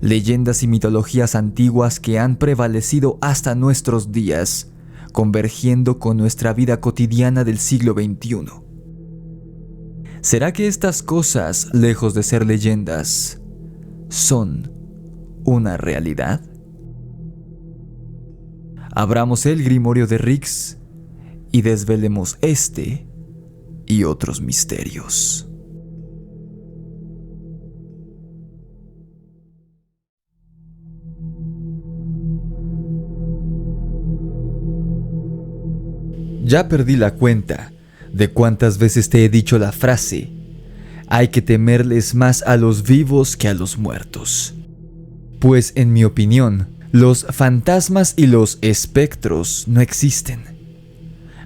leyendas y mitologías antiguas que han prevalecido hasta nuestros días, convergiendo con nuestra vida cotidiana del siglo XXI. ¿Será que estas cosas, lejos de ser leyendas, son una realidad? Abramos el Grimorio de Rix y desvelemos este y otros misterios. Ya perdí la cuenta de cuántas veces te he dicho la frase: hay que temerles más a los vivos que a los muertos. Pues en mi opinión, los fantasmas y los espectros no existen.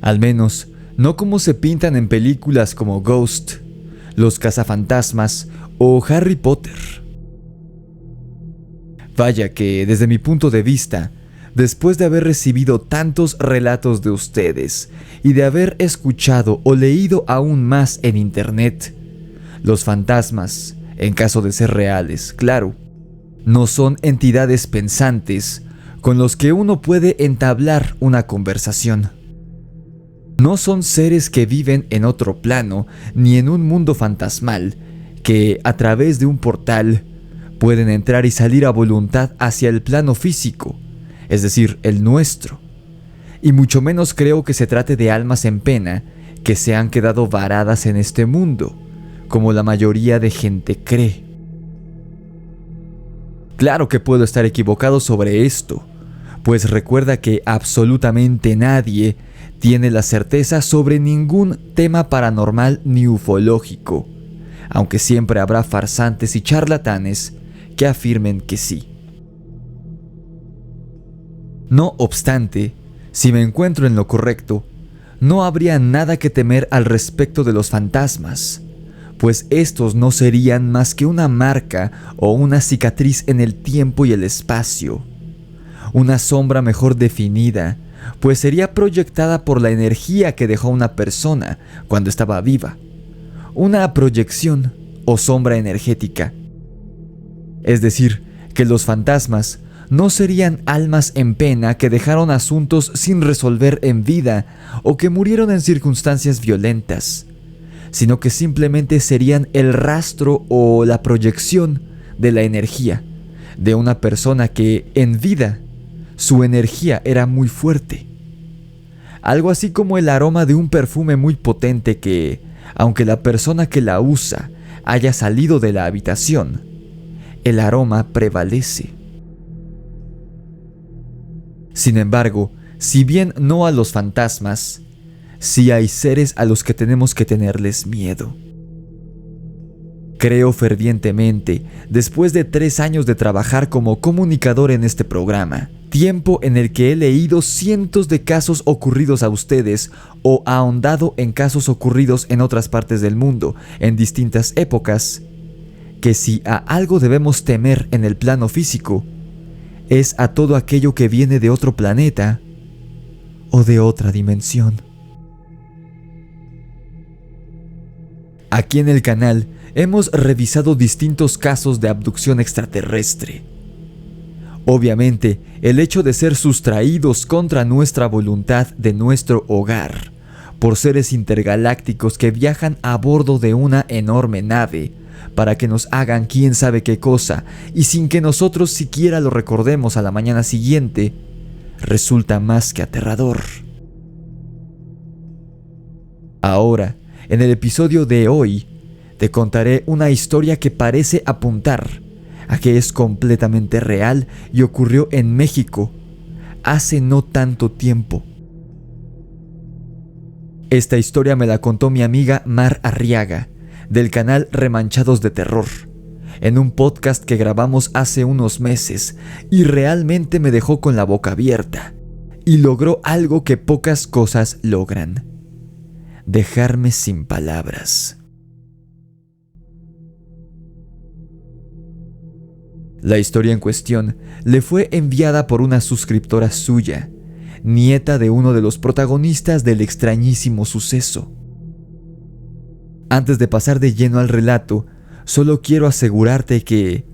Al menos, no como se pintan en películas como Ghost, Los Cazafantasmas o Harry Potter. Vaya que, desde mi punto de vista, después de haber recibido tantos relatos de ustedes y de haber escuchado o leído aún más en internet, los fantasmas, en caso de ser reales, claro, no son entidades pensantes con los que uno puede entablar una conversación. No son seres que viven en otro plano ni en un mundo fantasmal que, a través de un portal, pueden entrar y salir a voluntad hacia el plano físico, es decir, el nuestro. Y mucho menos creo que se trate de almas en pena que se han quedado varadas en este mundo, como la mayoría de gente cree. Claro que puedo estar equivocado sobre esto, pues recuerda que absolutamente nadie tiene la certeza sobre ningún tema paranormal ni ufológico, aunque siempre habrá farsantes y charlatanes que afirmen que sí. No obstante, si me encuentro en lo correcto, no habría nada que temer al respecto de los fantasmas, pues estos no serían más que una marca o una cicatriz en el tiempo y el espacio. Una sombra mejor definida, pues sería proyectada por la energía que dejó una persona cuando estaba viva. Una proyección o sombra energética. Es decir, que los fantasmas no serían almas en pena que dejaron asuntos sin resolver en vida o que murieron en circunstancias violentas, sino que simplemente serían el rastro o la proyección de la energía de una persona que en vida su energía era muy fuerte. Algo así como el aroma de un perfume muy potente que, aunque la persona que la usa haya salido de la habitación, el aroma prevalece. Sin embargo, si bien no a los fantasmas, sí hay seres a los que tenemos que tenerles miedo. Creo fervientemente, después de 3 años de trabajar como comunicador en este programa, tiempo en el que he leído cientos de casos ocurridos a ustedes o ahondado en casos ocurridos en otras partes del mundo en distintas épocas, que si a algo debemos temer en el plano físico, es a todo aquello que viene de otro planeta o de otra dimensión. Aquí en el canal hemos revisado distintos casos de abducción extraterrestre. Obviamente, el hecho de ser sustraídos contra nuestra voluntad de nuestro hogar por seres intergalácticos que viajan a bordo de una enorme nave para que nos hagan quién sabe qué cosa y sin que nosotros siquiera lo recordemos a la mañana siguiente, resulta más que aterrador. Ahora, en el episodio de hoy, te contaré una historia que parece apuntar a que es completamente real y ocurrió en México hace no tanto tiempo. Esta historia me la contó mi amiga Mar Arriaga, del canal Remanchados de Terror, en un podcast que grabamos hace unos meses, y realmente me dejó con la boca abierta, y logró algo que pocas cosas logran: dejarme sin palabras. La historia en cuestión le fue enviada por una suscriptora suya, nieta de uno de los protagonistas del extrañísimo suceso. Antes de pasar de lleno al relato, solo quiero asegurarte que,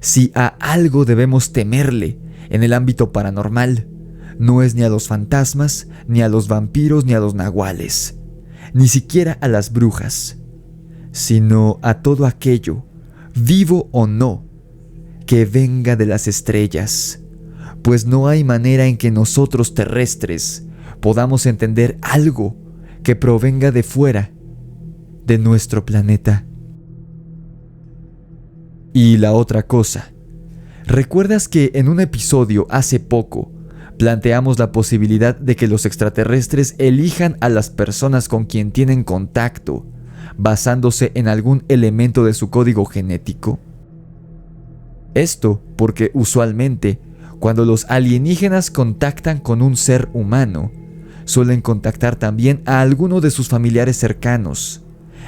Si a algo debemos temerle en el ámbito paranormal, no es ni a los fantasmas, ni a los vampiros, ni a los nahuales, ni siquiera a las brujas, sino a todo aquello, vivo o no, que venga de las estrellas, pues no hay manera en que nosotros terrestres podamos entender algo que provenga de fuera de nuestro planeta. Y la otra cosa, ¿recuerdas que en un episodio hace poco planteamos la posibilidad de que los extraterrestres elijan a las personas con quien tienen contacto basándose en algún elemento de su código genético? Esto porque usualmente, cuando los alienígenas contactan con un ser humano, suelen contactar también a alguno de sus familiares cercanos.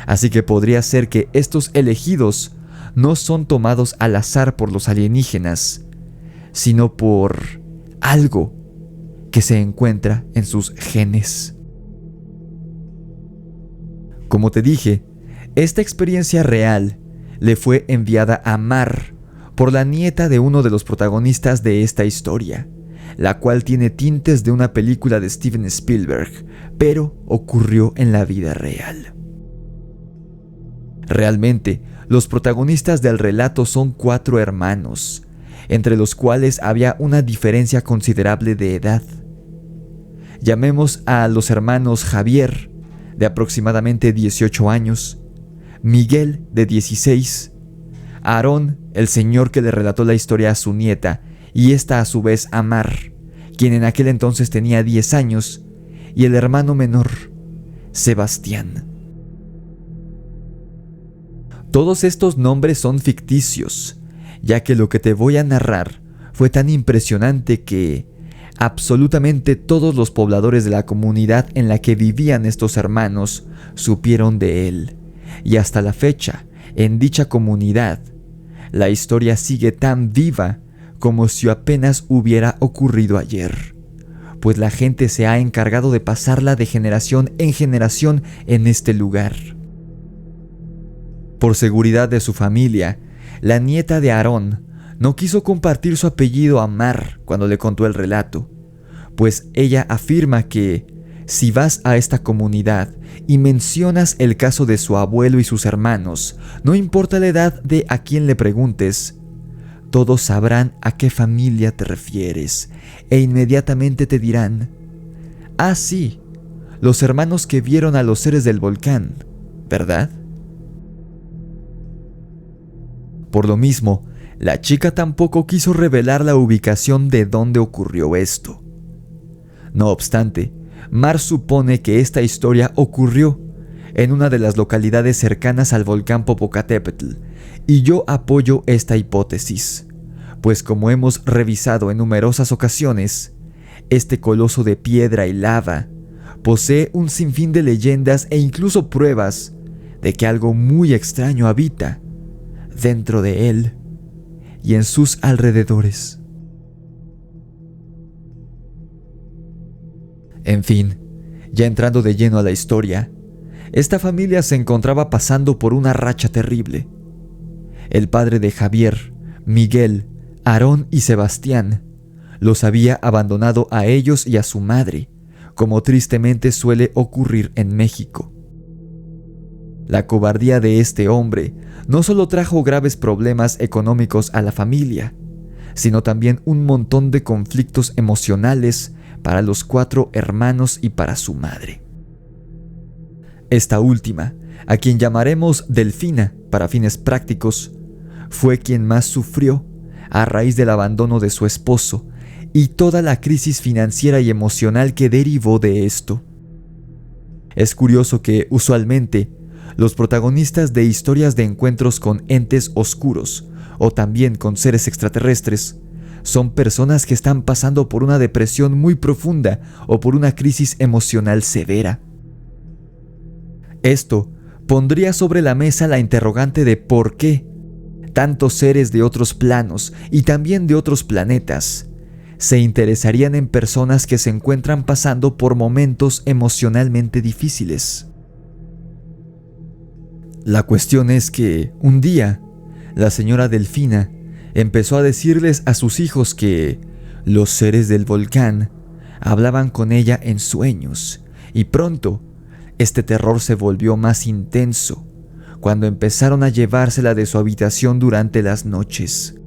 Así que podría ser que estos elegidos no son tomados al azar por los alienígenas, sino por algo que se encuentra en sus genes. Como te dije, esta experiencia real le fue enviada a Mar por la nieta de uno de los protagonistas de esta historia, la cual tiene tintes de una película de Steven Spielberg, pero ocurrió en la vida real. Realmente, los protagonistas del relato son 4 hermanos, entre los cuales había una diferencia considerable de edad. Llamemos a los hermanos Javier, de aproximadamente 18 años, Miguel, de 16, Aarón, el señor que le relató la historia a su nieta, y esta a su vez a Mar, quien en aquel entonces tenía 10 años, y el hermano menor, Sebastián. Todos estos nombres son ficticios, ya que lo que te voy a narrar fue tan impresionante que absolutamente todos los pobladores de la comunidad en la que vivían estos hermanos supieron de él, y hasta la fecha, en dicha comunidad, la historia sigue tan viva como si apenas hubiera ocurrido ayer, pues la gente se ha encargado de pasarla de generación en generación en este lugar. Por seguridad de su familia, la nieta de Aarón no quiso compartir su apellido a Mar cuando le contó el relato, pues ella afirma que si vas a esta comunidad y mencionas el caso de su abuelo y sus hermanos, no importa la edad de a quien le preguntes, todos sabrán a qué familia te refieres e inmediatamente te dirán: ah, sí, los hermanos que vieron a los seres del volcán, ¿verdad? Por lo mismo, la chica tampoco quiso revelar la ubicación de dónde ocurrió esto. No obstante, Mar supone que esta historia ocurrió en una de las localidades cercanas al volcán Popocatépetl, y yo apoyo esta hipótesis, pues como hemos revisado en numerosas ocasiones, este coloso de piedra y lava posee un sinfín de leyendas e incluso pruebas de que algo muy extraño habita dentro de él y en sus alrededores. En fin, ya entrando de lleno a la historia, esta familia se encontraba pasando por una racha terrible. El padre de Javier, Miguel, Aarón y Sebastián los había abandonado a ellos y a su madre, como tristemente suele ocurrir en México. La cobardía de este hombre no solo trajo graves problemas económicos a la familia, sino también un montón de conflictos emocionales para los 4 hermanos y para su madre. Esta última, a quien llamaremos Delfina para fines prácticos, fue quien más sufrió a raíz del abandono de su esposo y toda la crisis financiera y emocional que derivó de esto. Es curioso que, usualmente, los protagonistas de historias de encuentros con entes oscuros o también con seres extraterrestres son personas que están pasando por una depresión muy profunda o por una crisis emocional severa. Esto pondría sobre la mesa la interrogante de por qué tantos seres de otros planos y también de otros planetas se interesarían en personas que se encuentran pasando por momentos emocionalmente difíciles. La cuestión es que, un día, la señora Delfina empezó a decirles a sus hijos que los seres del volcán hablaban con ella en sueños, y pronto este terror se volvió más intenso cuando empezaron a llevársela de su habitación durante las noches.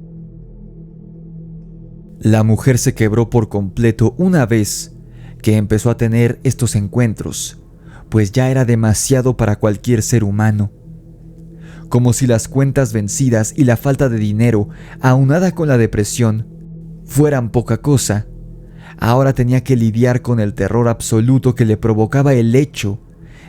La mujer se quebró por completo una vez que empezó a tener estos encuentros, pues ya era demasiado para cualquier ser humano. Como si las cuentas vencidas y la falta de dinero, aunada con la depresión, fueran poca cosa, ahora tenía que lidiar con el terror absoluto que le provocaba el hecho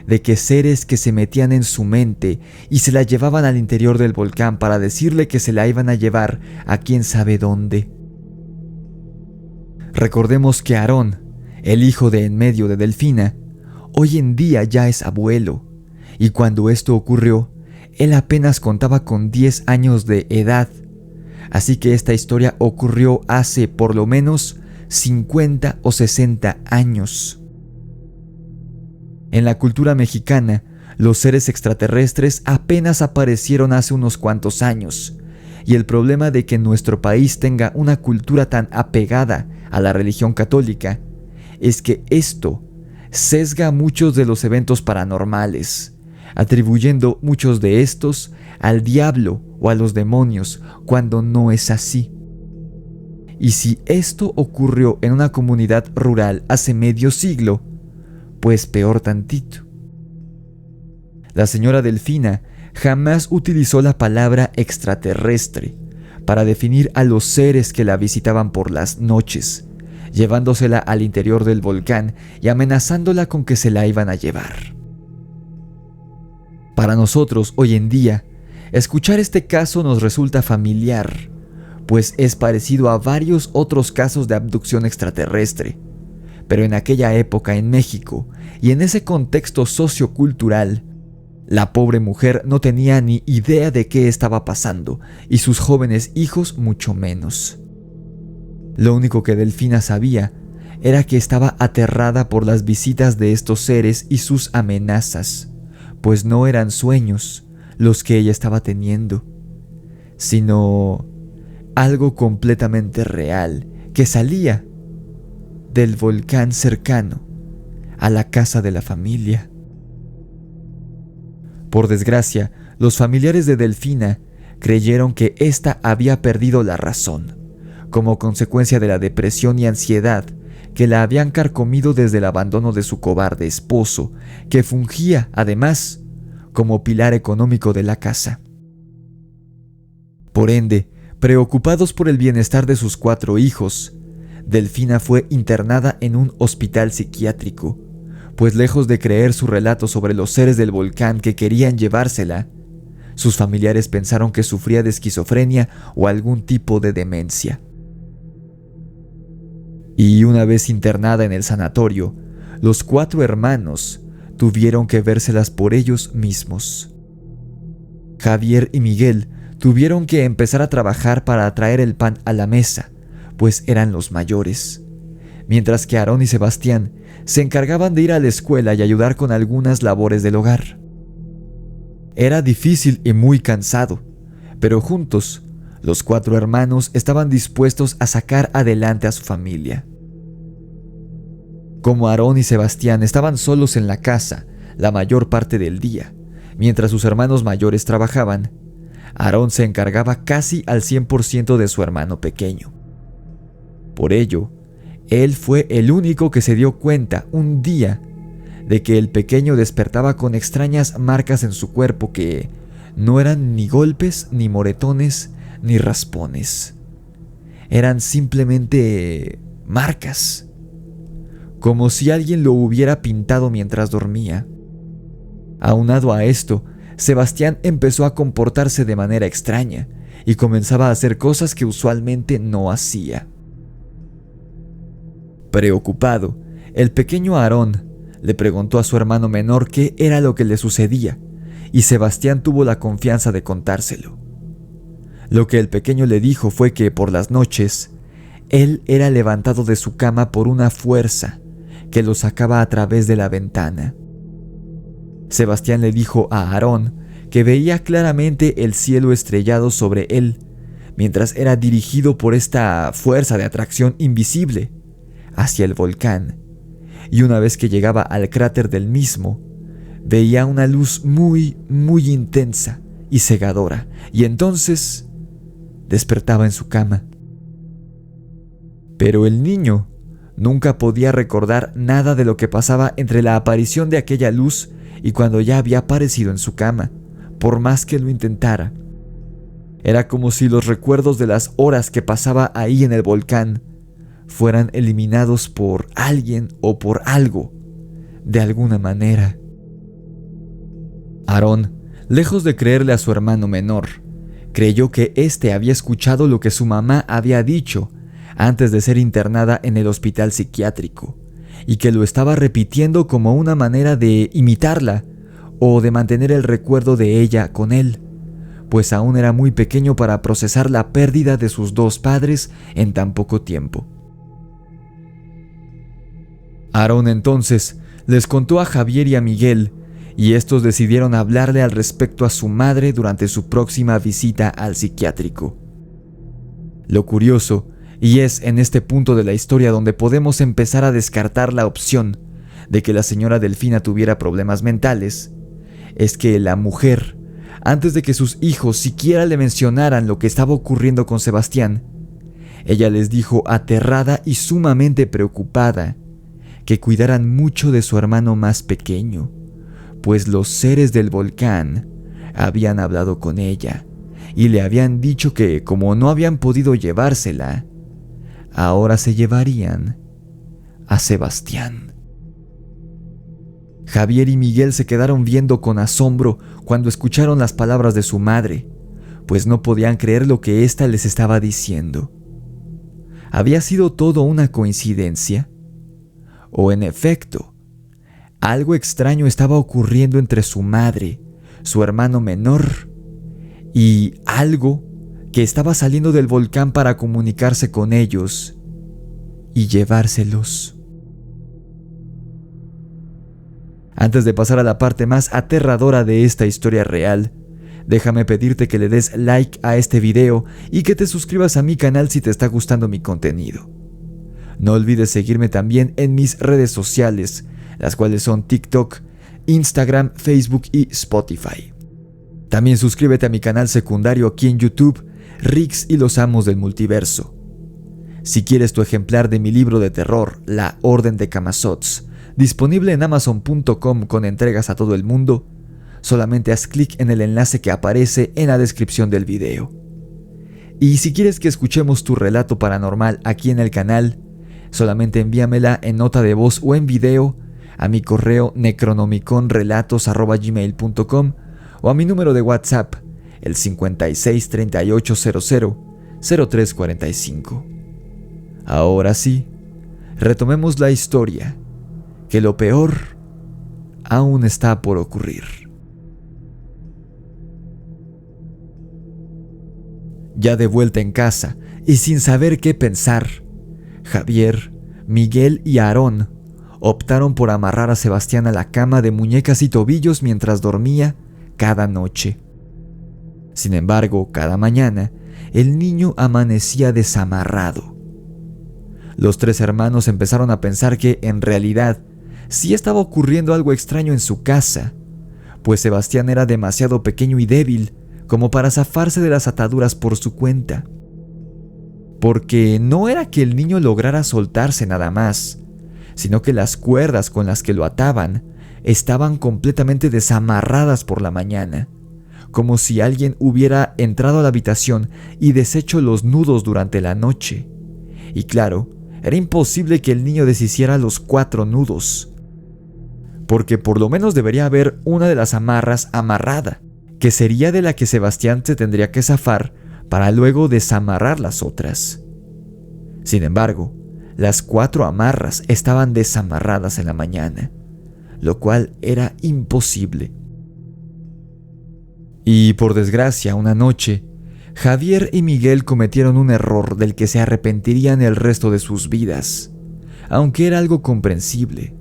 de que seres que se metían en su mente y se la llevaban al interior del volcán para decirle que se la iban a llevar a quién sabe dónde. Recordemos que Aarón, el hijo de en medio de Delfina, hoy en día ya es abuelo, y cuando esto ocurrió, él apenas contaba con 10 años de edad, así que esta historia ocurrió hace por lo menos 50 o 60 años. En la cultura mexicana, los seres extraterrestres apenas aparecieron hace unos cuantos años, y el problema de que nuestro país tenga una cultura tan apegada a la religión católica es que esto sesga muchos de los eventos paranormales, atribuyendo muchos de estos al diablo o a los demonios, cuando no es así. Y si esto ocurrió en una comunidad rural hace medio siglo, pues peor tantito. La señora Delfina jamás utilizó la palabra extraterrestre para definir a los seres que la visitaban por las noches, llevándosela al interior del volcán y amenazándola con que se la iban a llevar. Para nosotros, hoy en día, escuchar este caso nos resulta familiar, pues es parecido a varios otros casos de abducción extraterrestre. Pero en aquella época en México y en ese contexto sociocultural, la pobre mujer no tenía ni idea de qué estaba pasando y sus jóvenes hijos mucho menos. Lo único que Delfina sabía era que estaba aterrada por las visitas de estos seres y sus amenazas, pues no eran sueños los que ella estaba teniendo, sino algo completamente real que salía del volcán cercano a la casa de la familia. Por desgracia, los familiares de Delfina creyeron que ésta había perdido la razón, como consecuencia de la depresión y ansiedad que la habían carcomido desde el abandono de su cobarde esposo, que fungía, además, como pilar económico de la casa. Por ende, preocupados por el bienestar de sus 4 hijos, Delfina fue internada en un hospital psiquiátrico, pues lejos de creer su relato sobre los seres del volcán que querían llevársela, sus familiares pensaron que sufría de esquizofrenia o algún tipo de demencia. Y una vez internada en el sanatorio, los 4 hermanos tuvieron que vérselas por ellos mismos. Javier y Miguel tuvieron que empezar a trabajar para traer el pan a la mesa, pues eran los mayores, mientras que Aarón y Sebastián se encargaban de ir a la escuela y ayudar con algunas labores del hogar. Era difícil y muy cansado, pero juntos, los 4 hermanos estaban dispuestos a sacar adelante a su familia. Como Aarón y Sebastián estaban solos en la casa la mayor parte del día, mientras sus hermanos mayores trabajaban, Aarón se encargaba casi al 100% de su hermano pequeño. Por ello, él fue el único que se dio cuenta un día de que el pequeño despertaba con extrañas marcas en su cuerpo que no eran ni golpes, ni moretones, ni raspones. Eran simplemente marcas, como si alguien lo hubiera pintado mientras dormía. Aunado a esto, Sebastián empezó a comportarse de manera extraña y comenzaba a hacer cosas que usualmente no hacía. Preocupado, el pequeño Aarón le preguntó a su hermano menor qué era lo que le sucedía, y Sebastián tuvo la confianza de contárselo. Lo que el pequeño le dijo fue que por las noches, él era levantado de su cama por una fuerza que lo sacaba a través de la ventana. Sebastián le dijo a Aarón que veía claramente el cielo estrellado sobre él, mientras era dirigido por esta fuerza de atracción invisible hacia el volcán, y una vez que llegaba al cráter del mismo, veía una luz muy, muy intensa y cegadora, y entonces despertaba en su cama. Pero el niño nunca podía recordar nada de lo que pasaba entre la aparición de aquella luz y cuando ya había aparecido en su cama, por más que lo intentara. Era como si los recuerdos de las horas que pasaba ahí en el volcán fueran eliminados por alguien o por algo, de alguna manera. Aarón, lejos de creerle a su hermano menor, creyó que éste había escuchado lo que su mamá había dicho antes de ser internada en el hospital psiquiátrico, y que lo estaba repitiendo como una manera de imitarla o de mantener el recuerdo de ella con él, pues aún era muy pequeño para procesar la pérdida de sus dos padres en tan poco tiempo. Aarón entonces les contó a Javier y a Miguel, y estos decidieron hablarle al respecto a su madre durante su próxima visita al psiquiátrico. Lo curioso, y es en este punto de la historia donde podemos empezar a descartar la opción de que la señora Delfina tuviera problemas mentales, es que la mujer, antes de que sus hijos siquiera le mencionaran lo que estaba ocurriendo con Sebastián, ella les dijo aterrada y sumamente preocupada que cuidaran mucho de su hermano más pequeño, pues los seres del volcán habían hablado con ella y le habían dicho que, como no habían podido llevársela, ahora se llevarían a Sebastián. Javier y Miguel se quedaron viendo con asombro cuando escucharon las palabras de su madre, pues no podían creer lo que ésta les estaba diciendo. ¿Había sido todo una coincidencia? ¿O en efecto, algo extraño estaba ocurriendo entre su madre, su hermano menor, y algo que estaba saliendo del volcán para comunicarse con ellos y llevárselos? Antes de pasar a la parte más aterradora de esta historia real, déjame pedirte que le des like a este video y que te suscribas a mi canal si te está gustando mi contenido. No olvides seguirme también en mis redes sociales, las cuales son TikTok, Instagram, Facebook y Spotify. También suscríbete a mi canal secundario aquí en YouTube, Rix y los Amos del Multiverso. Si quieres tu ejemplar de mi libro de terror, La Orden de Camazotz, disponible en Amazon.com con entregas a todo el mundo, solamente haz clic en el enlace que aparece en la descripción del video. Y si quieres que escuchemos tu relato paranormal aquí en el canal, solamente envíamela en nota de voz o en video a mi correo necronomiconrelatos@gmail.com o a mi número de WhatsApp, el 56 38 00 0345. Ahora sí, retomemos la historia, que lo peor aún está por ocurrir. Ya de vuelta en casa y sin saber qué pensar, Javier, Miguel y Aarón optaron por amarrar a Sebastián a la cama de muñecas y tobillos mientras dormía cada noche. Sin embargo, cada mañana, el niño amanecía desamarrado. Los tres hermanos empezaron a pensar que, en realidad, sí estaba ocurriendo algo extraño en su casa, pues Sebastián era demasiado pequeño y débil como para zafarse de las ataduras por su cuenta. Porque no era que el niño lograra soltarse nada más, sino que las cuerdas con las que lo ataban estaban completamente desamarradas por la mañana, como si alguien hubiera entrado a la habitación y deshecho los nudos durante la noche. Y claro, era imposible que el niño deshiciera los 4 nudos, porque por lo menos debería haber una de las amarras amarrada, que sería de la que Sebastián se tendría que zafar para luego desamarrar las otras. Sin embargo, las 4 amarras estaban desamarradas en la mañana, lo cual era imposible. Y por desgracia, una noche, Javier y Miguel cometieron un error del que se arrepentirían el resto de sus vidas, aunque era algo comprensible,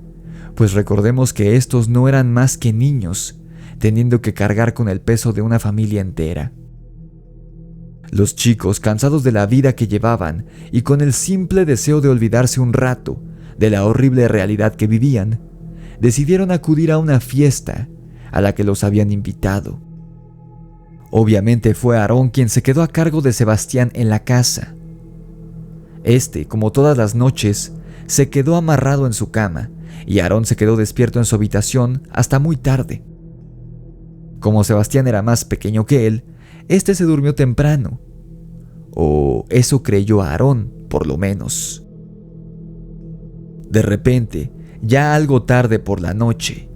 pues recordemos que estos no eran más que niños, teniendo que cargar con el peso de una familia entera. Los chicos, cansados de la vida que llevaban y con el simple deseo de olvidarse un rato de la horrible realidad que vivían, decidieron acudir a una fiesta a la que los habían invitado. Obviamente fue Aarón quien se quedó a cargo de Sebastián en la casa. Este, como todas las noches, se quedó amarrado en su cama y Aarón se quedó despierto en su habitación hasta muy tarde. Como Sebastián era más pequeño que él, este se durmió temprano. O eso creyó Aarón, por lo menos. De repente, ya algo tarde por la noche,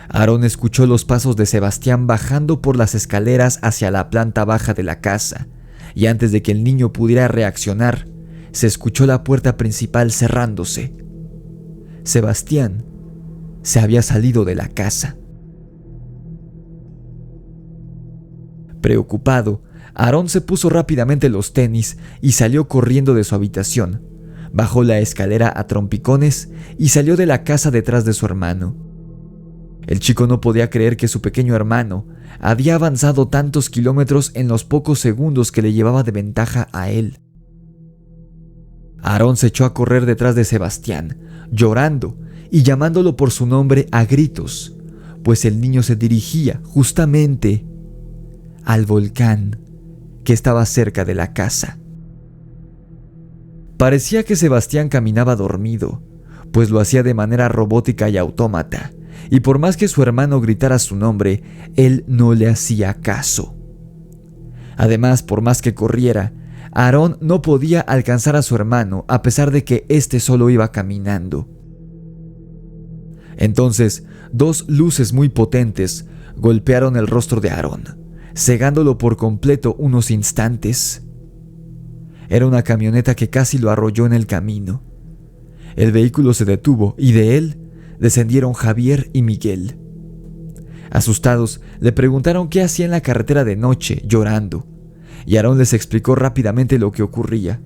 Aarón escuchó los pasos de Sebastián bajando por las escaleras hacia la planta baja de la casa, y antes de que el niño pudiera reaccionar, se escuchó la puerta principal cerrándose. Sebastián se había salido de la casa. Preocupado, Aarón se puso rápidamente los tenis y salió corriendo de su habitación. Bajó la escalera a trompicones y salió de la casa detrás de su hermano. El chico no podía creer que su pequeño hermano había avanzado tantos kilómetros en los pocos segundos que le llevaba de ventaja a él. Aarón se echó a correr detrás de Sebastián, llorando y llamándolo por su nombre a gritos, pues el niño se dirigía justamente al volcán que estaba cerca de la casa. Parecía que Sebastián caminaba dormido, pues lo hacía de manera robótica y autómata, y por más que su hermano gritara su nombre, él no le hacía caso. Además, por más que corriera, Aarón no podía alcanzar a su hermano a pesar de que éste solo iba caminando. Entonces, dos luces muy potentes golpearon el rostro de Aarón, cegándolo por completo unos instantes. Era una camioneta que casi lo arrolló en el camino. El vehículo se detuvo y de él descendieron Javier y Miguel. Asustados, le preguntaron qué hacía en la carretera de noche, llorando, y Aarón les explicó rápidamente lo que ocurría.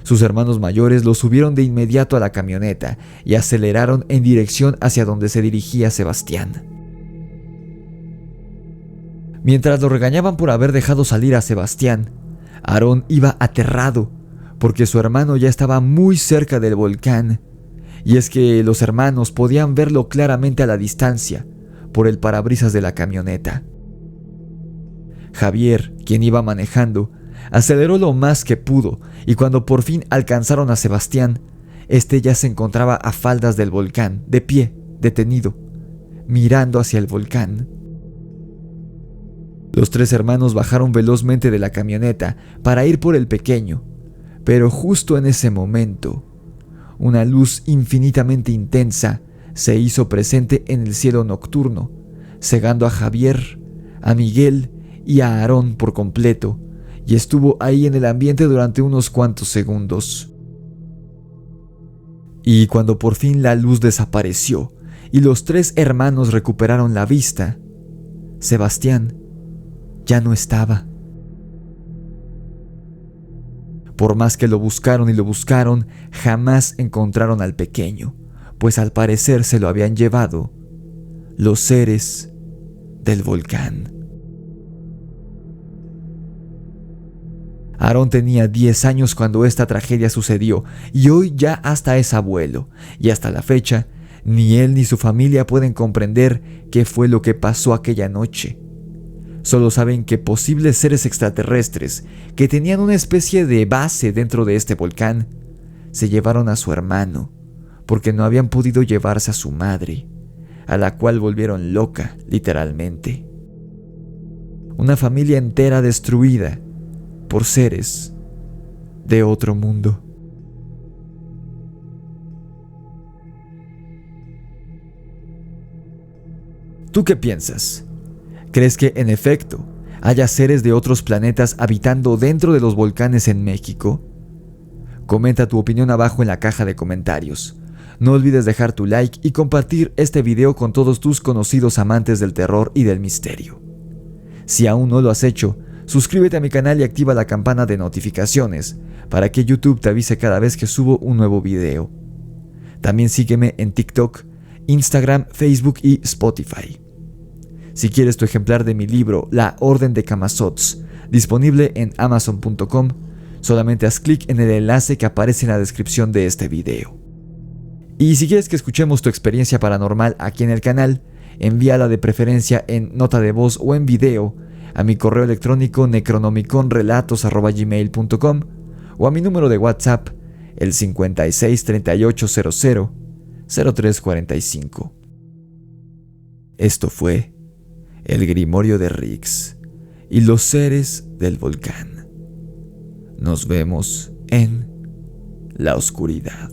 Sus hermanos mayores lo subieron de inmediato a la camioneta y aceleraron en dirección hacia donde se dirigía Sebastián. Mientras lo regañaban por haber dejado salir a Sebastián, Aarón iba aterrado, porque su hermano ya estaba muy cerca del volcán, y es que los hermanos podían verlo claramente a la distancia, por el parabrisas de la camioneta. Javier, quien iba manejando, aceleró lo más que pudo, y cuando por fin alcanzaron a Sebastián, este ya se encontraba a faldas del volcán, de pie, detenido, mirando hacia el volcán. Los tres hermanos bajaron velozmente de la camioneta para ir por el pequeño, pero justo en ese momento, una luz infinitamente intensa se hizo presente en el cielo nocturno, cegando a Javier, a Miguel y a Aarón por completo, y estuvo ahí en el ambiente durante unos cuantos segundos. Y cuando por fin la luz desapareció y los tres hermanos recuperaron la vista, Sebastián ya no estaba. Por más que lo buscaron y lo buscaron, jamás encontraron al pequeño, pues al parecer se lo habían llevado los seres del volcán. Aarón tenía 10 años cuando esta tragedia sucedió y hoy ya hasta es abuelo, y hasta la fecha ni él ni su familia pueden comprender qué fue lo que pasó aquella noche. Solo saben que posibles seres extraterrestres que tenían una especie de base dentro de este volcán se llevaron a su hermano porque no habían podido llevarse a su madre, a la cual volvieron loca, literalmente. Una familia entera destruida por seres de otro mundo. ¿Tú qué piensas? ¿Crees que, en efecto, haya seres de otros planetas habitando dentro de los volcanes en México? Comenta tu opinión abajo en la caja de comentarios. No olvides dejar tu like y compartir este video con todos tus conocidos amantes del terror y del misterio. Si aún no lo has hecho, suscríbete a mi canal y activa la campana de notificaciones para que YouTube te avise cada vez que subo un nuevo video. También sígueme en TikTok, Instagram, Facebook y Spotify. Si quieres tu ejemplar de mi libro La Orden de Camazotz, disponible en amazon.com. Solamente haz clic en el enlace que aparece en la descripción de este video. Y si quieres que escuchemos tu experiencia paranormal aquí en el canal, envíala de preferencia en nota de voz o en video a mi correo electrónico necronomiconrelatos@gmail.com o a mi número de WhatsApp, el 56 38 00 0345. Esto fue El Grimorio de Rix y los seres del volcán. Nos vemos en la oscuridad.